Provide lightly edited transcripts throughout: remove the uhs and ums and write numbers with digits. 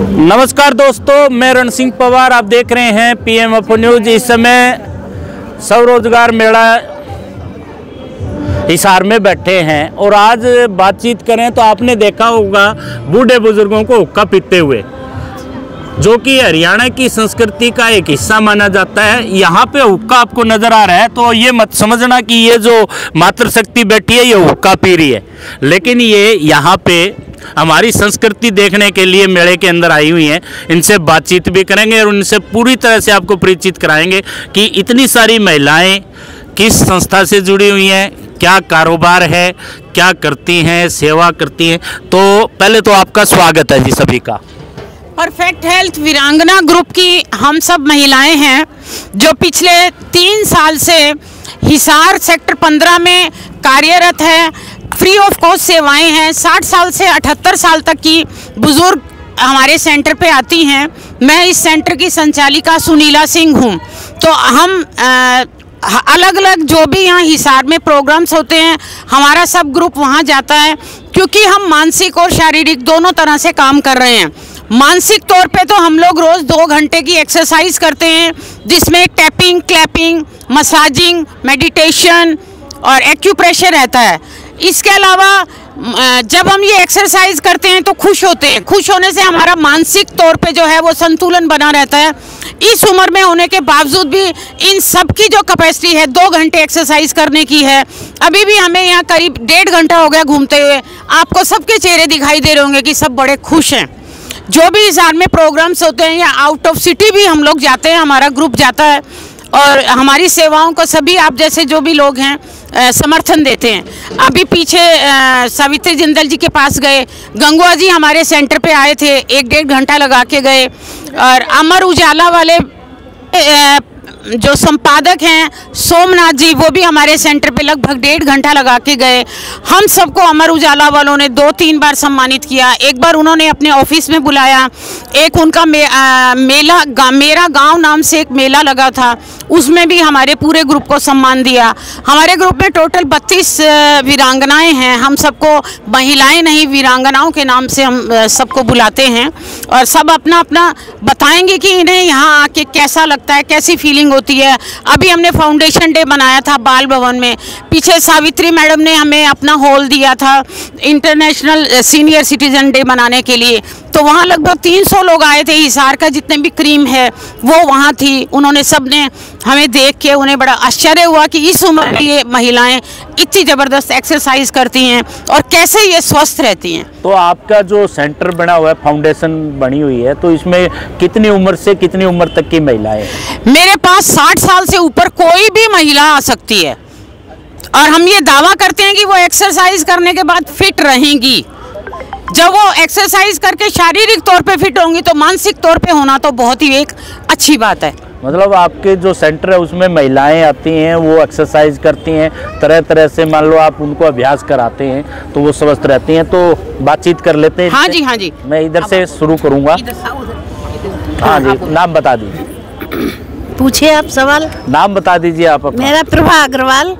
नमस्कार दोस्तों, मैं रण सिंह पवार। आप देख रहे हैं पीएम अप न्यूज। इस समय स्वरोजगार मेला हिसार में बैठे हैं और आज बातचीत करें तो आपने देखा होगा बूढ़े बुजुर्गों को हुक्का पीते हुए, जो कि हरियाणा की संस्कृति का एक हिस्सा माना जाता है। यहाँ पे हुक्का आपको नजर आ रहा है तो ये मत समझना कि ये जो मातृशक्ति बैठी है ये हुक्का पी रही है, लेकिन ये यहाँ पे हमारी संस्कृति देखने के लिए मेले के अंदर आई हुई हैं। इनसे बातचीत भी करेंगे और उनसे पूरी तरह से आपको परिचित कराएंगे कि इतनी सारी महिलाएं किस संस्था से जुड़ी हुई हैं, क्या कारोबार है, क्या करती हैं, सेवा करती हैं। तो पहले तो आपका स्वागत है जी सभी का। परफेक्ट हेल्थ वीरांगना ग्रुप की हम सब महिलाएं हैं जो पिछले 3 साल से हिसार सेक्टर 15 में कार्यरत है। फ्री ऑफ कॉस्ट सेवाएं हैं। 60 साल से 78 साल तक की बुजुर्ग हमारे सेंटर पे आती हैं। मैं इस सेंटर की संचालिका सुनीला सिंह हूँ। तो हम अलग अलग जो भी यहाँ हिसार में प्रोग्राम्स होते हैं, हमारा सब ग्रुप वहाँ जाता है, क्योंकि हम मानसिक और शारीरिक दोनों तरह से काम कर रहे हैं। मानसिक तौर पे तो हम लोग रोज़ 2 घंटे की एक्सरसाइज करते हैं, जिसमें टैपिंग, क्लैपिंग, मसाजिंग, मेडिटेशन और एक्यूप्रेशर रहता है। इसके अलावा जब हम ये एक्सरसाइज करते हैं तो खुश होते हैं। खुश होने से हमारा मानसिक तौर पे जो है वो संतुलन बना रहता है। इस उम्र में होने के बावजूद भी इन सब की जो कैपेसिटी है 2 घंटे एक्सरसाइज करने की है। अभी भी हमें यहाँ करीब 1.5 घंटा हो गया घूमते हुए। आपको सबके चेहरे दिखाई दे रहे होंगे कि सब बड़े खुश हैं। जो भी हिसार में प्रोग्राम्स होते हैं या आउट ऑफ सिटी भी हम लोग जाते हैं, हमारा ग्रुप जाता है और हमारी सेवाओं को सभी आप जैसे जो भी लोग हैं समर्थन देते हैं। अभी पीछे सावित्री जिंदल जी के पास गए, गंगवा जी हमारे सेंटर पे आए थे, 1-1.5 घंटा लगा के गए। और अमर उजाला वाले जो संपादक हैं सोमनाथ जी, वो भी हमारे सेंटर पे लगभग 1.5 घंटा लगा के गए। हम सबको अमर उजाला वालों ने 2-3 बार सम्मानित किया। एक बार उन्होंने अपने ऑफिस में बुलाया। एक उनका मेरा गांव नाम से एक मेला लगा था, उसमें भी हमारे पूरे ग्रुप को सम्मान दिया। हमारे ग्रुप में टोटल 32 वीरांगनाएं हैं। हम सबको महिलाएं नहीं, वीरांगनाओं के नाम से हम सबको बुलाते हैं और सब अपना अपना बताएंगे कि इन्हें यहाँ आके कैसा लगता है, कैसी फीलिंग होती है। अभी हमने फाउंडेशन डे बनाया था बाल भवन में। पीछे सावित्री मैडम ने हमें अपना हॉल दिया था इंटरनेशनल सीनियर सिटीजन डे मनाने के लिए। तो वहाँ लगभग 300 लोग आए थे। हिसार का जितने भी क्रीम है वो वहाँ थी। उन्होंने सब ने हमें देख के उन्हें बड़ा आश्चर्य हुआ कि इस उम्र में ये महिलाएं इतनी ज़बरदस्त एक्सरसाइज करती हैं और कैसे ये स्वस्थ रहती हैं। तो आपका जो सेंटर बना हुआ है, फाउंडेशन बनी हुई है, तो इसमें कितनी उम्र से कितनी उम्र तक की महिलाएं? मेरे पास 60 साल से ऊपर कोई भी महिला आ सकती है और हम ये दावा करते हैं कि वो एक्सरसाइज करने के बाद फिट रहेंगी। जब वो एक्सरसाइज करके शारीरिक तौर पे फिट होंगी तो मानसिक तौर पे होना तो बहुत ही एक अच्छी बात है। मतलब आपके जो सेंटर है उसमें महिलाएं आती हैं, वो एक्सरसाइज करती हैं, तरह तरह से मान लो आप उनको अभ्यास कराते हैं तो वो स्वस्थ रहती हैं। तो बातचीत कर लेते हैं। हाँ जी, हाँ जी। मैं इधर से शुरू करूँगा। हाँ जी, नाम बता दीजिए। पूछिए आप सवाल। नाम बता दीजिए आप अपना। मेरा प्रभा अग्रवाल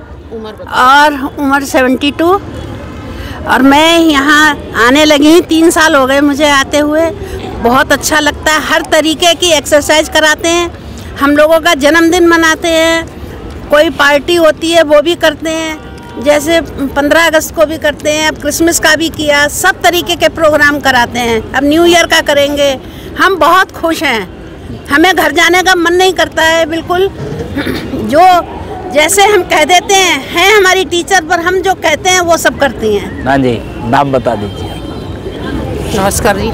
और उम्र 72 और मैं यहाँ आने लगी 3 साल हो गए मुझे आते हुए। बहुत अच्छा लगता है। हर तरीके की एक्सरसाइज कराते हैं। हम लोगों का जन्मदिन मनाते हैं, कोई पार्टी होती है वो भी करते हैं, जैसे 15 अगस्त को भी करते हैं, अब क्रिसमस का भी किया। सब तरीके के प्रोग्राम कराते हैं। अब न्यू ईयर का करेंगे। हम बहुत खुश हैं। हमें घर जाने का मन नहीं करता है बिल्कुल। जो जैसे हम कह देते हैं हमारी टीचर, पर हम जो कहते हैं वो सब करती हैं। हाँ जी, नाम बता दीजिए। नमस्कार जी,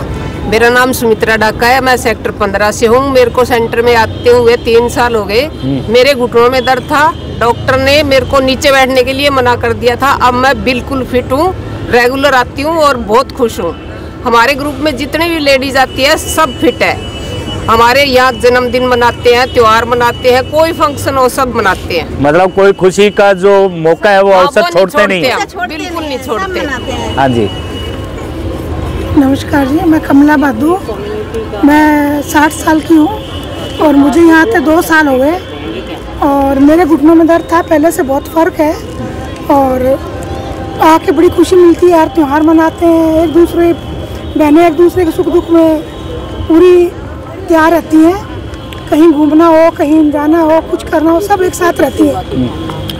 मेरा नाम सुमित्रा डाका है। मैं सेक्टर 15 से हूँ। मेरे को सेंटर में आते हुए 3 साल हो गए। मेरे घुटनों में दर्द था। डॉक्टर ने मेरे को नीचे बैठने के लिए मना कर दिया था। अब मैं बिल्कुल फिट हूँ, रेगुलर आती हूँ और बहुत खुश हूँ। हमारे ग्रुप में जितनी भी लेडीज आती है सब फिट है। हमारे यहाँ जन्मदिन मनाते हैं, त्योहार मनाते हैं, कोई फंक्शन हो सब मनाते हैं। मतलब कोई खुशी का जो मौका है वो अवसर छोड़ते नहीं। बिल्कुल नहीं छोड़ते। हाँ जी। नमस्कार जी, मैं कमला बादू, मैं 60 साल की हूँ और मुझे यहाँ आते 2 साल हो गए और मेरे घुटनों में दर्द था। पहले से बहुत फ़र्क है और आके बड़ी खुशी मिलती है यार। त्यौहार मनाते हैं, एक दूसरे बहनें एक दूसरे के सुख दुख में पूरी तैयार रहती हैं। कहीं घूमना हो, कहीं जाना हो, कुछ करना हो, सब एक साथ रहती है।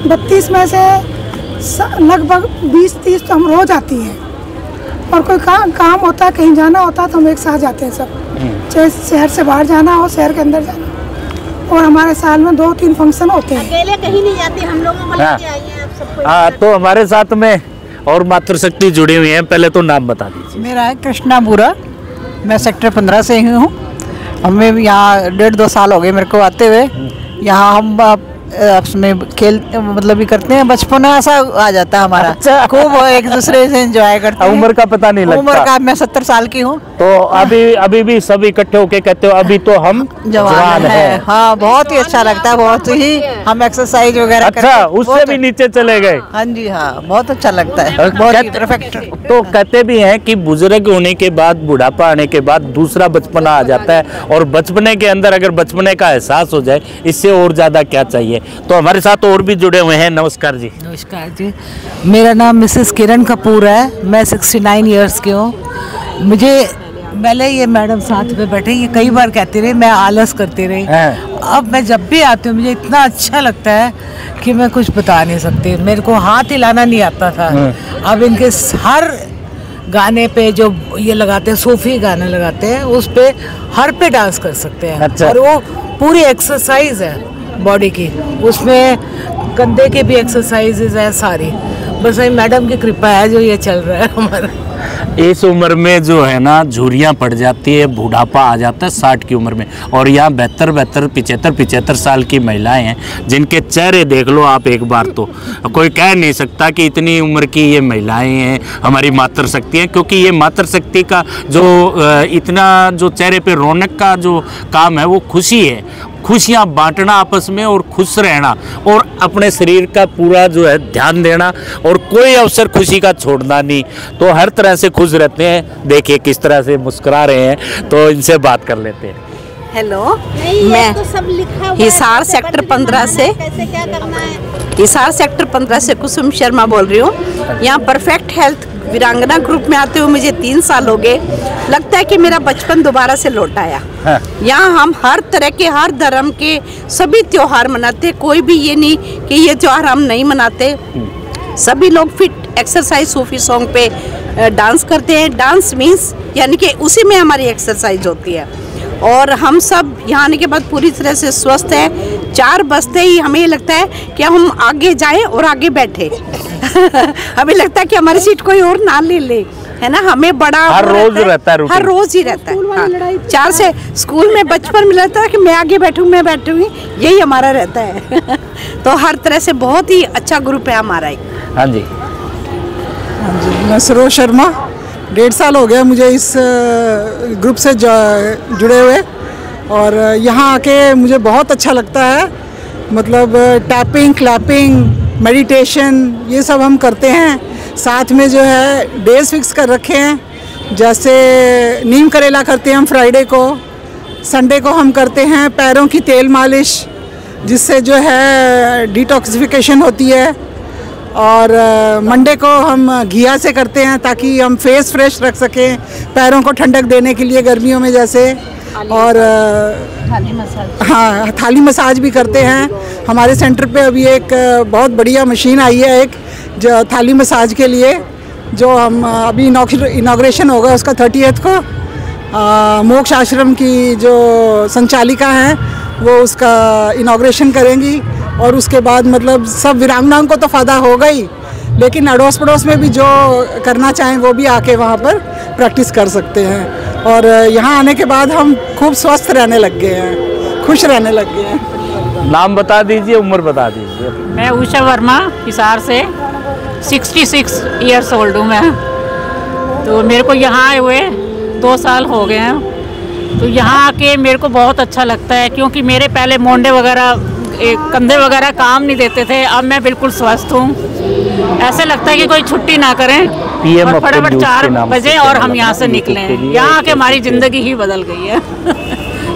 32 में से लगभग 20-30 तो हम रोज आती हैं, और कोई काम होता है, कहीं जाना होता है तो हम एक साथ जाते हैं सब, चाहे शहर से बाहर जाना हो, शहर के अंदर जाना। और हमारे साल में 2-3 फंक्शन होते हैं। अकेले कहीं नहीं जाती, हम लोगों को लेके आई हैं आप सबको। हाँ, तो हमारे साथ में और मातृशक्ति जुड़ी हुई है। पहले तो नाम बता दीजिए। मेरा है कृष्णा बुरा, मैं सेक्टर 15 से ही हूँ। हमें यहाँ 1.5-2 साल हो गए मेरे को आते हुए। यहाँ हम उसमें खेल मतलब भी करते हैं, बचपन ऐसा आ जाता है हमारा। अच्छा। खूब एक दूसरे से एंजॉय करते हैं। उम्र का पता नहीं लगता। उम्र का मैं 70 साल की हूँ। तो अभी भी सब इकट्ठे होके कहते हो अभी तो हम जवान है। हाँ, बहुत ही अच्छा लगता है, बहुत ही हम एक्सरसाइज वगैरह करते अच्छा, हैं। उससे भी नीचे चले गए। हाँ जी, हाँ, बहुत अच्छा लगता है, बहुत ही परफेक्ट। तो कहते भी हैं कि बुजुर्ग होने के बाद, बुढ़ापा आने के बाद दूसरा बचपना आ जाता है, और बचपने के अंदर अगर बचपने का एहसास हो जाए, इससे और ज्यादा क्या चाहिए। तो हमारे साथ और भी जुड़े हुए हैं। नमस्कार जी। नमस्कार जी, मेरा नाम मिसेस किरण कपूर है। मैं 69 इयर्स की हूँ। मुझे पहले ये मैडम साथ में बैठे, ये कई बार कहती रही मैं आलस करती रही। अब मैं जब भी आती हूँ मुझे इतना अच्छा लगता है कि मैं कुछ बता नहीं सकती। मेरे को हाथ हिलाना नहीं आता था। अब इनके हर गाने पे जो ये लगाते हैं, सूफी गाने लगाते हैं, उस पे हर पे डांस कर सकते हैं। अच्छा। और वो पूरी एक्सरसाइज है बॉडी की, उसमें कंधे के भी एक्सरसाइजेज है सारी। बस ये मैडम की कृपा है जो ये चल रहा है हमारा। इस उम्र में जो है ना झुर्रियाँ पड़ जाती है, बुढ़ापा आ जाता है 60 की उम्र में। और यहाँ 72-75 साल की महिलाएं हैं जिनके चेहरे देख लो आप एक बार, तो कोई कह नहीं सकता कि इतनी उम्र की ये महिलाएं हैं हमारी मातृशक्ति हैं। क्योंकि ये मातृशक्ति का जो इतना जो चेहरे पे रौनक का जो काम है वो खुशी है, खुशियाँ बांटना आपस में, और खुश रहना, और अपने शरीर का पूरा जो है ध्यान देना, और कोई अवसर खुशी का छोड़ना नहीं। तो हर तरह से खुश रहते हैं। देखिए किस तरह से मुस्कुरा रहे हैं, तो इनसे बात कर लेते हैं। हेलो, मैं तो सब लिखा हुआ हिसार सेक्टर 15 से कैसे क्या करना है। हिसार सेक्टर 15 से कुसुम शर्मा बोल रही हूँ। यहाँ परफेक्ट हेल्थ वीरांगना ग्रुप में आते हुए मुझे 3 साल हो गए। लगता है कि मेरा बचपन दोबारा से लौट आया। यहाँ हम हर तरह के, हर धर्म के सभी त्योहार मनाते। कोई भी ये नहीं कि ये त्योहार हम नहीं मनाते। सभी लोग फिट एक्सरसाइज सूफी सॉन्ग पे डांस करते हैं। डांस मीन्स यानी कि उसी में हमारी एक्सरसाइज होती है। और हम सब यहाँ आने के बाद पूरी तरह से स्वस्थ हैं। 4 बजते ही हमें ये लगता है कि हम आगे जाएं और आगे बैठे। हमें लगता है कि हमारी सीट कोई और ना ले ले, है ना। हमें बड़ा हर रोज रहता है, हर रोज ही रहता है। हाँ। 4 से स्कूल में बचपन में लगता है कि मैं आगे बैठूं, मैं बैठूंगी, यही हमारा रहता है। तो हर तरह से बहुत ही अच्छा ग्रुप है हमारा। हाँ जी। हाँ जी, मैं सरोज शर्मा। 1.5 साल हो गया मुझे इस ग्रुप से जुड़े हुए, और यहाँ आके मुझे बहुत अच्छा लगता है। मतलब टैपिंग, क्लैपिंग, मेडिटेशन, ये सब हम करते हैं। साथ में जो है डेज फिक्स कर रखे हैं, जैसे नीम करेला करते हैं हम फ्राइडे को, संडे को हम करते हैं पैरों की तेल मालिश, जिससे जो है डिटॉक्सिफिकेशन होती है। और मंडे को हम घिया से करते हैं ताकि हम फेस फ्रेश रख सकें, पैरों को ठंडक देने के लिए गर्मियों में जैसे। और थाली मसाज, हाँ, थाली मसाज भी करते हैं। हमारे सेंटर पे अभी एक बहुत बढ़िया मशीन आई है, एक जो थाली मसाज के लिए, जो हम अभी इनॉग्रेशन होगा उसका 30th को। मोक्ष आश्रम की जो संचालिका हैं वो उसका इनॉग्रेशन करेंगी। और उसके बाद मतलब सब वीरांगनाओं को तो फ़ायदा होगा ही, लेकिन अड़ोस पड़ोस में भी जो करना चाहें वो भी आके वहाँ पर प्रैक्टिस कर सकते हैं। और यहाँ आने के बाद हम खूब स्वस्थ रहने लग गए हैं, खुश रहने लग गए हैं। नाम बता दीजिए, उम्र बता दीजिए। मैं उषा वर्मा, हिसार से 66 ईयर्स ओल्ड हूँ मैं। तो मेरे को यहाँ आए हुए 2 साल हो गए हैं। तो यहाँ आके मेरे को बहुत अच्छा लगता है, क्योंकि मेरे पहले मोंडे वगैरह, कंधे वगैरह काम नहीं देते थे। अब मैं बिल्कुल स्वस्थ हूँ। ऐसे लगता है कि कोई छुट्टी ना करें और फटाफट 4 बजे और हम यहाँ से निकलें। यहाँ आके हमारी ज़िंदगी ही बदल गई है।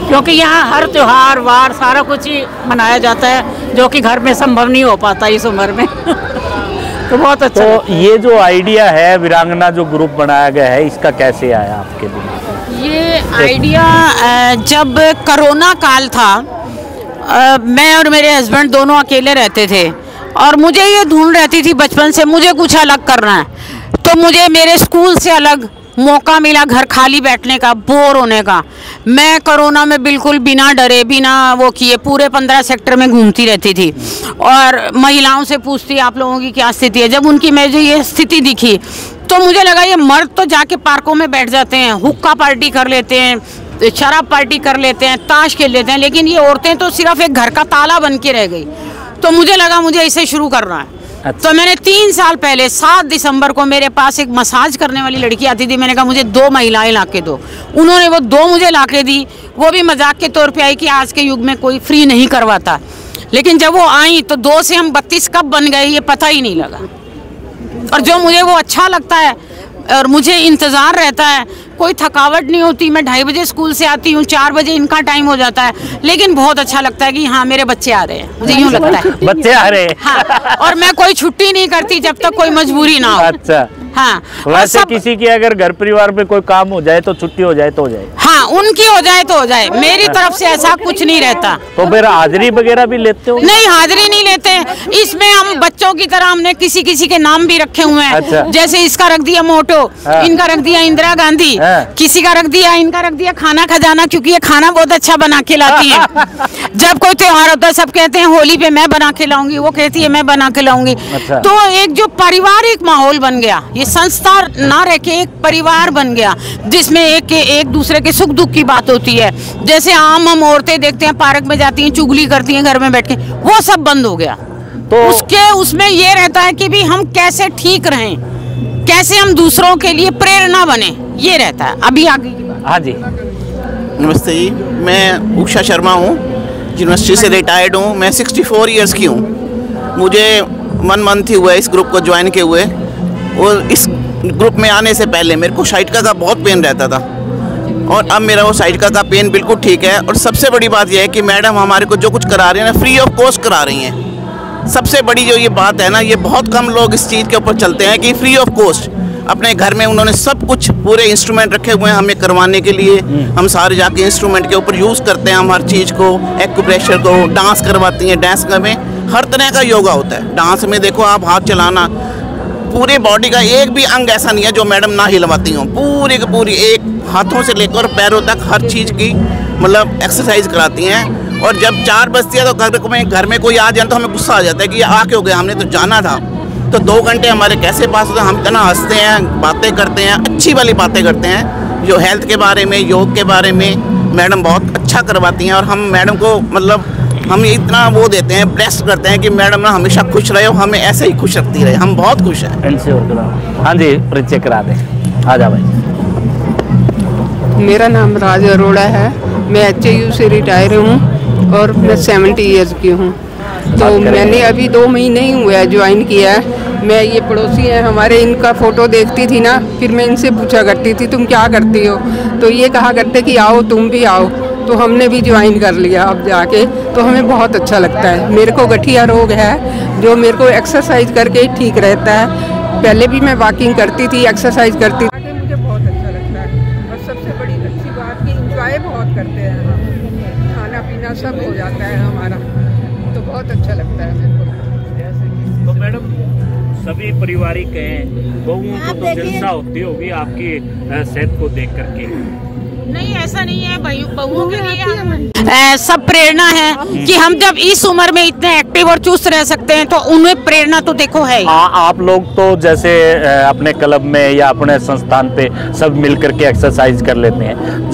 क्योंकि यहाँ हर त्योहार वार सारा कुछ ही मनाया जाता है, जो कि घर में संभव नहीं हो पाता इस उम्र में। तो बहुत अच्छा। तो ये जो आइडिया है वीरांगना जो ग्रुप बनाया गया है, इसका कैसे आया आपके लिए? ये आइडिया जब कोरोना काल था, मैं और मेरे हस्बैंड दोनों अकेले रहते थे और मुझे ये ढूंढ रहती थी बचपन से मुझे कुछ अलग करना है। तो मुझे मेरे स्कूल से अलग मौका मिला घर खाली बैठने का, बोर होने का। मैं कोरोना में बिल्कुल बिना डरे बिना वो किए पूरे 15 सेक्टर में घूमती रहती थी और महिलाओं से पूछती आप लोगों की क्या स्थिति है। जब उनकी मुझे ये स्थिति दिखी तो मुझे लगा ये मर्द तो जाके पार्कों में बैठ जाते हैं, हुक्का पार्टी कर लेते हैं, शराब पार्टी कर लेते हैं, ताश खेल लेते हैं, लेकिन ये औरतें तो सिर्फ एक घर का ताला बन के रह गई। तो मुझे लगा मुझे इसे शुरू करना है। अच्छा। तो मैंने 3 साल पहले 7 दिसंबर को मेरे पास एक मसाज करने वाली लड़की आती थी, मैंने कहा मुझे 2 महिलाएं लाके दो। उन्होंने वो 2 मुझे लाके दी, वो भी मजाक के तौर पे आई कि आज के युग में कोई फ्री नहीं करवाता। लेकिन जब वो आई तो 2 से हम 32 कब बन गए ये पता ही नहीं लगा। और जो मुझे वो अच्छा लगता है और मुझे इंतज़ार रहता है, कोई थकावट नहीं होती। मैं 2:30 बजे स्कूल से आती हूँ, 4 बजे इनका टाइम हो जाता है, लेकिन बहुत अच्छा लगता है कि हाँ मेरे बच्चे आ रहे हैं, मुझे यूँ लगता है बच्चे आ रहे हैं। हाँ, और मैं कोई छुट्टी नहीं करती जब तक कोई मजबूरी ना हो। अच्छा। हाँ, वैसे किसी की अगर घर परिवार में कोई काम हो जाए तो छुट्टी हो जाए तो हो जाए। हाँ, उनकी हो जाए तो हो जाए, मेरी तरफ से ऐसा कुछ नहीं रहता। तो फिर हाजिरी वगैरह भी लेते हो? नहीं, हाजिरी नहीं लेते। इसमें हम बच्चों की तरह हमने किसी किसी के नाम भी रखे हुए हैं। अच्छा। जैसे इसका रख दिया मोटो, इनका रख दिया इंदिरा गांधी, किसी का रख दिया, इनका रख दिया खाना खजाना, क्योंकि ये खाना बहुत अच्छा बना के लाती है। जब कोई त्योहार होता है सब कहते हैं होली पे मैं बना के लाऊंगी, वो कहती है मैं बना के लाऊंगी। तो एक जो पारिवारिक माहौल बन गया, ये संस्था ना रह के एक परिवार बन गया जिसमें एक दूसरे के सुख दुख की बात होती है। जैसे आम हम औरतें देखते हैं पार्क में जाती हैं, चुगली करती हैं घर में बैठ के, वो सब बंद हो गया। तो उसमें ये रहता है कि भी हम कैसे ठीक रहें, कैसे हम दूसरों के लिए प्रेरणा बने, ये रहता है। अभी आगे की बात। हाँ जी, नमस्ते जी, मैं उषा शर्मा हूँ, यूनिवर्सिटी से रिटायर्ड हूँ। मैं 64 इयर्स की हूँ। मुझे 1 मंथ ही हुआ इस ग्रुप को ज्वाइन किए हुए, और इस ग्रुप में आने से पहले मेरे को साइटिका का बहुत पेन रहता था और अब मेरा वो साइटिका का पेन बिल्कुल ठीक है। और सबसे बड़ी बात यह है कि मैडम हमारे को जो कुछ करा रही है ना, फ्री ऑफ कॉस्ट करा रही हैं। सबसे बड़ी जो ये बात है ना, ये बहुत कम लोग इस चीज़ के ऊपर चलते हैं कि फ्री ऑफ कॉस्ट अपने घर में उन्होंने सब कुछ पूरे इंस्ट्रूमेंट रखे हुए हैं हमें करवाने के लिए। हम सारे जाके इंस्ट्रूमेंट के ऊपर यूज़ करते हैं हम हर चीज़ को, एक्यूप्रेशर को, डांस करवाती हैं। डांस में हर तरह का योगा होता है। डांस में देखो आप हाथ चलाना, पूरे बॉडी का एक भी अंग ऐसा नहीं है जो मैडम ना हिलवाती हूँ। पूरी की पूरी एक हाथों से लेकर पैरों तक हर चीज़ की मतलब एक्सरसाइज कराती हैं। और जब 4 बजती है तो घर में कोई आ जाए तो हमें गुस्सा आ जाता है कि आ क्यों गया, हमने तो जाना था। तो 2 घंटे हमारे कैसे पास होते हैं, हम इतना हंसते हैं, बातें करते हैं, अच्छी वाली बातें करते हैं जो हेल्थ के बारे में, योग के बारे में मैडम बहुत अच्छा करवाती हैं। और हम मैडम को मतलब हम इतना वो देते हैं, ब्लेस करते हैं कि मैडम ना हमेशा खुश रहे, हमें ऐसे ही खुश रखती रहे। हम बहुत खुश हैं। हाँ जी, परिचय करा दें। आ जा भाई। मेरा नाम राज अरोड़ा है, मैं HAU से रिटायर हूँ और मैं 70 इयर्स की हूँ। तो मैंने अभी 2 महीने ही हुए ज्वाइन किया है। मैं ये पड़ोसी हैं हमारे, इनका फ़ोटो देखती थी ना, फिर मैं इनसे पूछा करती थी तुम क्या करती हो, तो ये कहा करते कि आओ तुम भी आओ। तो हमने भी ज्वाइन कर लिया अब जाके, तो हमें बहुत अच्छा लगता है। मेरे को गठिया रोग है जो मेरे को एक्सरसाइज करके ठीक रहता है। पहले भी मैं वॉकिंग करती थी, एक्सरसाइज करती थी, मुझे बहुत अच्छा लगता है। और सबसे बड़ी अच्छी बात कि इंजॉय बहुत करते हैं हम, खाना पीना सब हो जाता है हमारा, तो बहुत अच्छा लगता है मेरे को। तो मैडम सभी पारिवारिक हैं, बहुओं को तो जलसा होती होगी आपकी सेहत को देख करके। नहीं, ऐसा नहीं है, बहुओं के लिए सब प्रेरणा है कि हम जब इस उम्र में इतने एक्टिव और चुस्त रह सकते हैं तो उन्हें प्रेरणा तो देखो है। आप लोग तो जैसे अपने क्लब में या अपने संस्थान पे सब मिल करके एक्सरसाइज कर लेते हैं।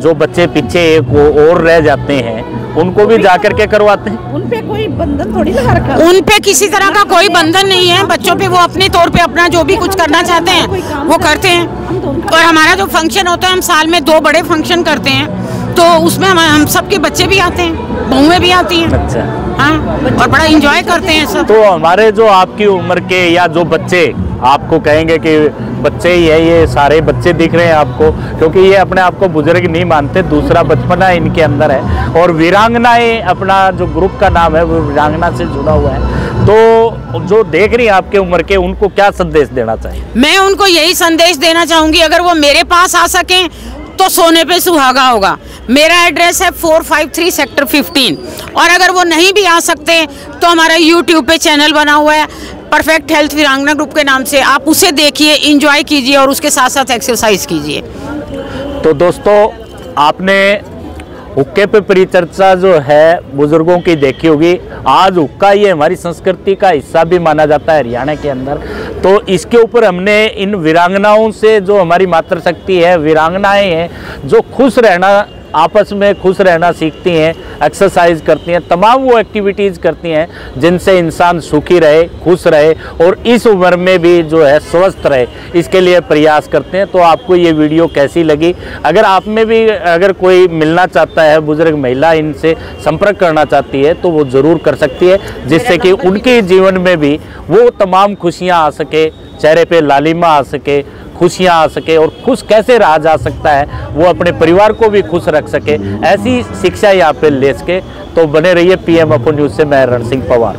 जो बच्चे पीछे एक और रह जाते हैं उनको भी जा करके करवाते हैं। उन पे कोई बंधन थोड़ी लगा रखा है। उन पे किसी तरह का कोई बंधन नहीं है। बच्चों पे वो अपने तौर पे अपना जो भी कुछ करना चाहते हैं वो करते हैं। और हमारा जो फंक्शन होता है, हम साल में 2 बड़े फंक्शन करते हैं, तो उसमें हम सबके बच्चे भी आते हैं, बहुएं भी आती हैं। अच्छा। हाँ, और बड़ा एंजॉय करते हैं सब। तो हमारे जो आपकी उम्र के या जो बच्चे आपको कहेंगे कि बच्चे ही है, ये सारे बच्चे दिख रहे हैं आपको, क्योंकि ये अपने आप को बुजुर्ग नहीं मानते, दूसरा बचपना इनके अंदर है। और वीरांगनाएं, अपना जो ग्रुप का नाम है वो वीरांगना से जुड़ा हुआ है। तो जो देख रही हैं आपके उम्र के, उनको क्या संदेश देना चाहिए? मैं उनको यही संदेश देना चाहूँगी, अगर वो मेरे पास आ सकें तो सोने पे सुहागा होगा। मेरा एड्रेस है 453 सेक्टर 15, और अगर वो नहीं भी आ सकते तो हमारा यूट्यूब पे चैनल बना हुआ है परफेक्ट हेल्थ वीरांगना ग्रुप के नाम से, आप उसे देखिए, इंजॉय कीजिए और उसके साथ साथ एक्सरसाइज कीजिए। तो दोस्तों, आपने हुक्के पे परिचर्चा जो है बुजुर्गों की देखी होगी। आज हुक्का ये हमारी संस्कृति का हिस्सा भी माना जाता है हरियाणा के अंदर। तो इसके ऊपर हमने इन वीरांगनाओं से, जो हमारी मातृशक्ति है, वीरांगनाएं हैं जो खुश रहना, आपस में खुश रहना सीखती हैं, एक्सरसाइज करती हैं, तमाम वो एक्टिविटीज़ करती हैं जिनसे इंसान सुखी रहे, खुश रहे और इस उम्र में भी जो है स्वस्थ रहे, इसके लिए प्रयास करते हैं। तो आपको ये वीडियो कैसी लगी? अगर आप में भी अगर कोई मिलना चाहता है, बुजुर्ग महिला इनसे संपर्क करना चाहती है तो वो ज़रूर कर सकती है, जिससे कि उनके जीवन में भी वो तमाम खुशियाँ आ सके, चेहरे पे लालिमा आ सके, खुशियाँ आ सके और खुश कैसे रहा जा सकता है, वो अपने परिवार को भी खुश रख सके, ऐसी शिक्षा यहाँ पे ले सके। तो बने रहिए PM अपोन न्यूज़ से। मैं रण सिंह पवार।